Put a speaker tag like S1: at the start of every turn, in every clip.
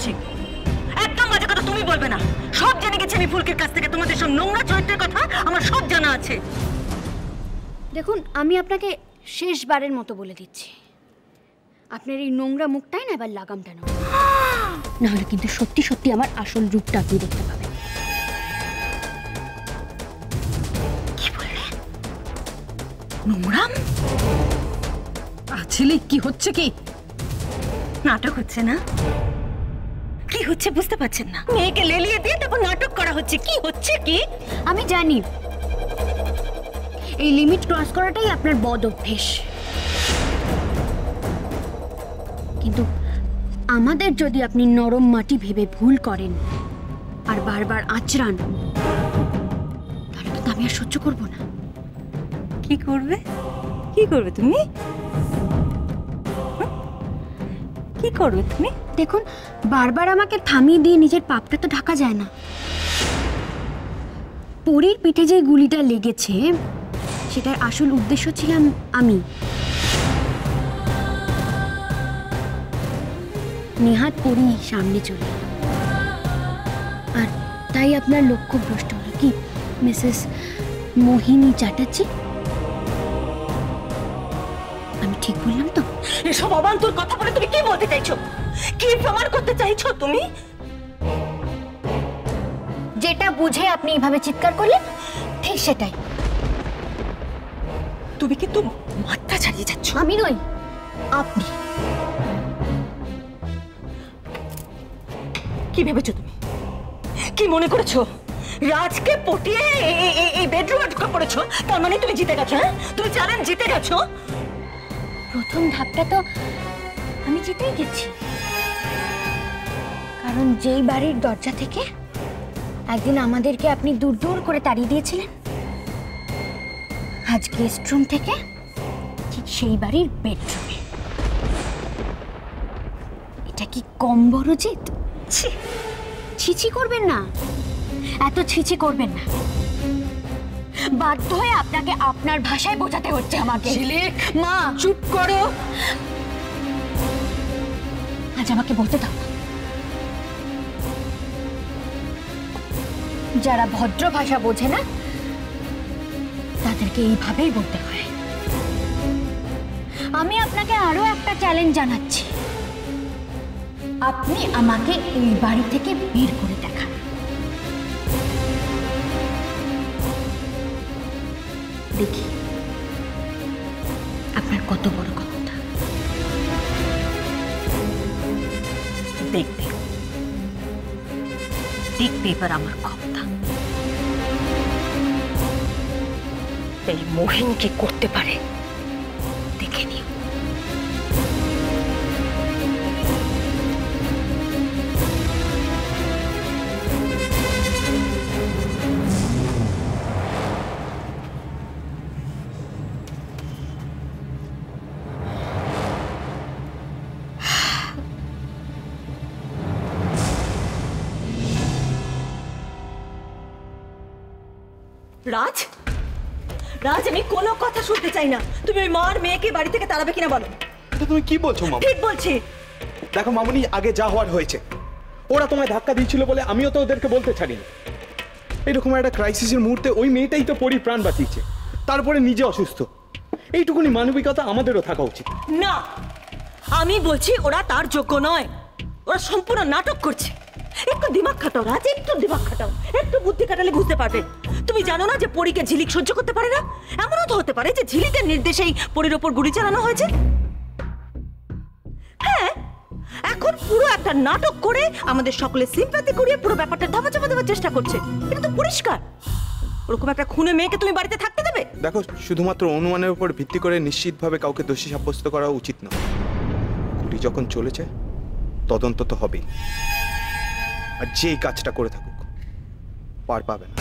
S1: বলছি। একদম বাজে কথা তুমি বলবে না। সব জেনে গেছি আমি ফুলকির কাছ থেকে, তোমাদের সব নোংরা চরিত্রের কথা আমার সব জানা আছে।
S2: দেখুন, আমি আপনাকে শেষবারের মতো বলে দিচ্ছি, আপনার এই নোংরা মুখটাই না এবার লাগাম টানো, নাহলে কিন্তু সত্যি সত্যি আমার আসল রূপটা আপনি দেখতে পাবেন।
S1: কি বললে? নোংরা? ছেলে কি হচ্ছে? কি নাটক হচ্ছে না? কি হচ্ছে বুঝতে পারছেন না? মেয়েকে লেলিয়ে দিয়ে তারপর নাটক করা হচ্ছে। কি হচ্ছে কি?
S2: আমি জানি এই লিমিট ক্রস করাটাই আপনার বদ অভ্যেস, কিন্তু আমাদের যদি আপনি নরম মাটি ভেবে ভুল করেন আর বারবার আচরান, তাহলে কিন্তু আমি আর সহ্য করব না।
S1: কি করবে? কি করবে তুমি? কি করবে তুমি?
S2: দেখুন, বারবার আমাকে থামিয়ে দিয়ে নিজের পাপটা তো ঢাকা যায় না। পরীর পিঠে যে গুলিটা লেগেছে সেটার আসল উদ্দেশ্য ছিলাম আমি। নেহাত পরী সামনে চলে, আর তাই আপনার লক্ষ্য ভ্রষ্ট হলো। কি মিসেস মোহিনী চ্যাটার্জি? আমি ঠিক বললাম তো?
S1: এসব অবান্তর কথা বলে তুমি কি বলতে চাইছো? কি প্রমাণ করতে চাইছো তুমি?
S2: যেটা বুঝে আপনি এভাবে চিৎকার করলেন ঠিক সেটাই।
S1: তুমি কিন্তু মাথা ছাড়িয়ে যাচ্ছ।
S2: আমি নই, আপনি।
S1: কি ভেবেছো তুমি? কি মনে করেছো রাজকে পটিয়ে এই বেডরুমে ঢুকে পড়েছো? তার মানে তুমি জিতে গেছো? হ্যাঁ, তুমি চ্যালেঞ্জ জিতে গেছো।
S2: প্রথম ধাপটা তো আমি জিতেই গেছি, কারণ যেই বাড়ির দরজা থেকে একদিন আমাদেরকে আপনি দূর দূর করে তাড়িয়ে দিয়েছিলেন, আজ গেস্ট রুম থেকে ঠিক সেই বাড়ির বেডরুমে। এটা কি কম বড় জিত? ছিছি করবেন না, এত ছিছি করবেন না। বাধ্য হয়ে আপনাকে আপনার ভাষায় বোঝাতে হচ্ছে আমাকে।
S1: ঝিলিক, মা চুপ করো।
S2: আজ আমাকে বলতে দাও। যারা ভদ্র ভাষা বোঝে না তাদেরকে এইভাবেই বলতে হয়। আমি আপনাকে আরো একটা চ্যালেঞ্জ জানাচ্ছি, আপনি আমাকে এই বাড়ি থেকে বের করে দেখান। দেখি আপনার কত বড় ক্ষমতা।
S1: দেখবে দেখবে এবার আমার ক্ষমতা। এই মোহিন কি করতে পারে দেখে নিও। রাজ, রাজ, আমি কোনো কথা শুনতে চাই না। তুমি ওই মার মেয়েকে বাড়ি থেকে তাড়াবে কিনা বলো।
S3: এটা তুমি কি বলছো মামা?
S1: ঠিক বলছি।
S3: দেখো মামুনি, আগে যা হওয়ার হয়েছে। ওরা তোমায় ধাক্কা দিয়েছিল বলে আমিও তো ওদেরকে বলতে ছাড়িনি। এইরকম একটা ক্রাইসিসের মুহূর্তে ওই মেয়েটাই তো পরীর প্রাণ বাঁচিয়েছে, তারপরে নিজে অসুস্থ। এইটুকুনি মানবিকতা আমাদেরও থাকা উচিত।
S1: না, আমি বলছি ওরা তার যোগ্য নয়। ওরা সম্পূর্ণ নাটক করছে। একটু দিমাগ খাটাও রাজ, একটু দিমাগ খাটাও, একটু বুদ্ধি খাটালে বুঝতে পারবে। তুমি জানো না যে পরীকে ঝিলিক সহ্য করতে পারে না? এমনও তো হতে পারে যে ঝিলিকের নির্দেশেই পরীর ওপর গুলি চালানো হয়েছে। হ্যাঁ, এখন পুরো একটা নাটক করে আমাদের সকলে সিম্প্যাথি করিয়ে পুরো ব্যাপারটা ধামাচাপা দেওয়ার চেষ্টা করছে। এটা তো পরিষ্কার। ওরকম একটা খুনে মেয়েকে তুমি বাড়িতে থাকতে দেবে?
S3: দেখো, শুধুমাত্র অনুমানের উপর ভিত্তি করে নিশ্চিতভাবে কাউকে দোষী সাব্যস্ত করা উচিত না। কুড়ি যখন চলেছে তদন্ত তো হবেই, আর যেই কাজটা করে থাকুক পার পাবে না।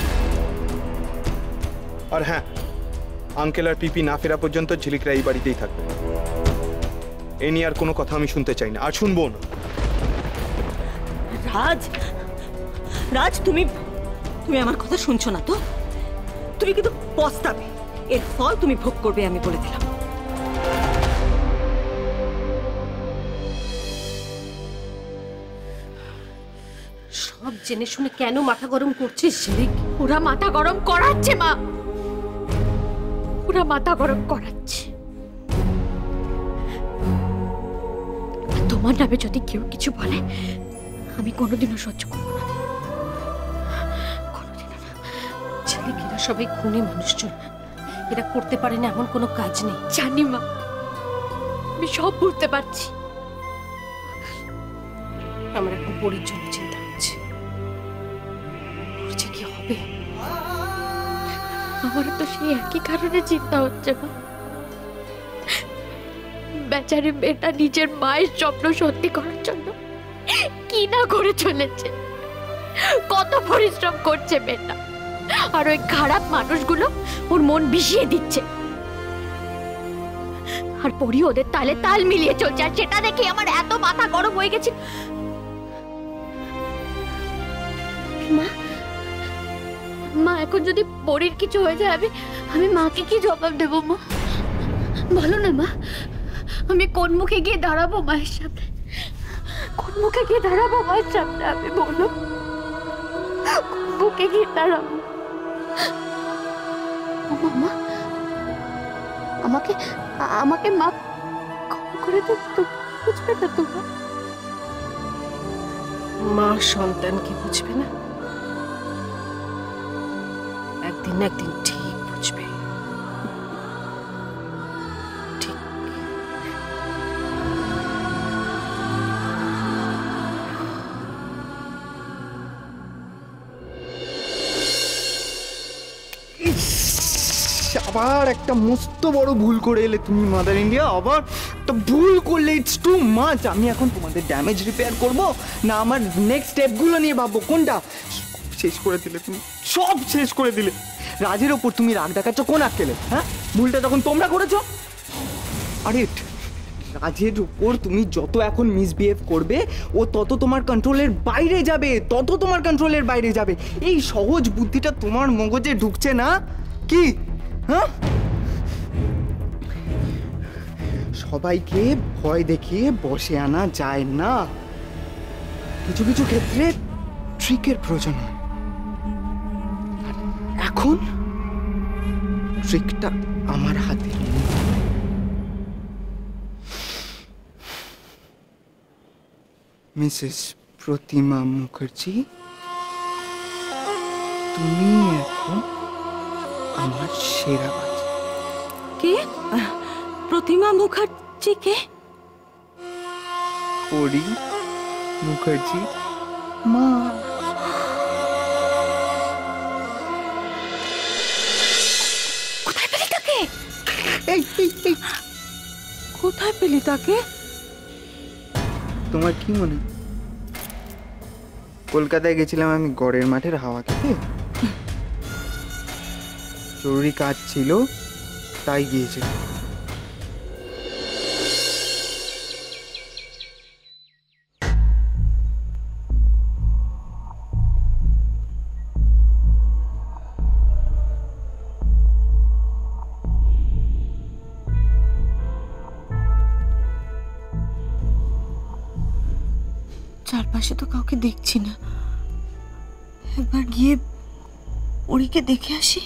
S3: আর হ্যাঁ, আঙ্কেল আর পিপি না ফেরা পর্যন্ত ঝিলিকরা এই বাড়িতেই থাকবে। এ নিয়ে আর কোনো কথা আমি শুনতে চাই না, আর শুনবো না।
S1: রাজ, রাজ, তুমি আমার কথা শুনছো না তো? তুমি কিন্তু পস্তাবে। এর ফল তুমি ভোগ করবে, আমি বলে দিলাম। সব জেনে শুনে কেন মাথা গরম করছিস ঝিলিক?
S2: ওরা মাথা গরম করাচ্ছে মা, ওরা মাথা গরম করাচ্ছে। আর তোমার নামে যদি কেউ কিছু বলে আমি কোনোদিনও সহ্য করবো না, কোনোদিনও না।
S1: ঝিলিক, এরা সবাই খুনি মানুষজন, এরা করতে পারে না এমন কোনো কাজ নেই।
S2: জানি মা, আমি সব বুঝতে পারছি।
S1: আমার এখন পরির জন্য চিন্তা হচ্ছে, ওর যে কি হবে।
S2: আমার তো সেই একই কারণে চিন্তা হচ্ছে মা। বেচারি মেয়েটা নিজের মায়ের স্বপ্ন সত্যি করার জন্য কি না করে চলেছে, কত পরিশ্রম করছে মেয়েটা, আর ওই খারাপ মানুষগুলো ওর মন বিষিয়ে দিচ্ছে। আর পরি ওদের তালে তাল মিলিয়ে চলছে, আর সেটা দেখে আমার এত মাথা গরম হয়ে গেছে। মা, মা এখন যদি পরির কিছু হয়ে যায় আমি মাকে কি জবাব দেবো মা? বলো না মা, আমি কোন মুখে গিয়ে দাঁড়াবো মায়ের সামনে? কোন মুখে গিয়ে দাঁড়াবো মায়ের সামনে? আমি বলো, কোন মুখে গিয়ে দাঁড়াবো? মা, আমাকে আমাকে মা ক্ষমা করে দে, তো বুঝবে না তোমার?
S1: মা সন্তানকে বুঝবে না? একদিন না একদিন ঠিক বুঝবে। ঠিক।
S4: আবার একটা মস্ত বড় ভুল করে এলে তুমি মাদার ইন্ডিয়া, আবার একটা ভুল করলে ইটস টু মাচ। আমি এখন তোমাদের ড্যামেজ রিপেয়ার করব না আমার নেক্সট স্টেপগুলো নিয়ে ভাববো? কোনটা? শেষ করে দিলে তুমি, সব শেষ করে দিলে। রাজের ওপর তুমি রাগ দেখাচ্ছ কোন আক্কেলে? হ্যাঁ, ভুলটা তখন তোমরা করেছো। আরে রাজের উপর তুমি যত এখন মিসবিহেভ করবে ও তত তোমার কন্ট্রোলের বাইরে যাবে, তত তোমার কন্ট্রোলের বাইরে যাবে। এই সহজ বুদ্ধিটা তোমার মগজে ঢুকছে না কি? হ্যাঁ, সবাইকে ভয় দেখিয়ে বসে আনা যায় না, কিছু কিছু ক্ষেত্রে ট্রিকের প্রয়োজন হয়। এখন ট্রিকটা আমার হাতে। মিসেস প্রতিমা মুখার্জি, তুমি এখন আমার সেরা বাচ্চা।
S1: কে? প্রতিমা মুখার্জি কে?
S4: পরি মুখার্জি মা।
S1: কোথায় পেলি তাকে?
S4: এই
S1: কোথায় পেলি তাকে?
S4: তোমার কি মনে, কলকাতায় গেছিলাম আমি গড়ের মাঠের হাওয়া খেতে, জরুরি কাজ ছিল তাই গিয়েছিলাম।
S5: চারপাশে তো কাউকে দেখছি না, একবার গিয়ে পরীকে দেখে আসি।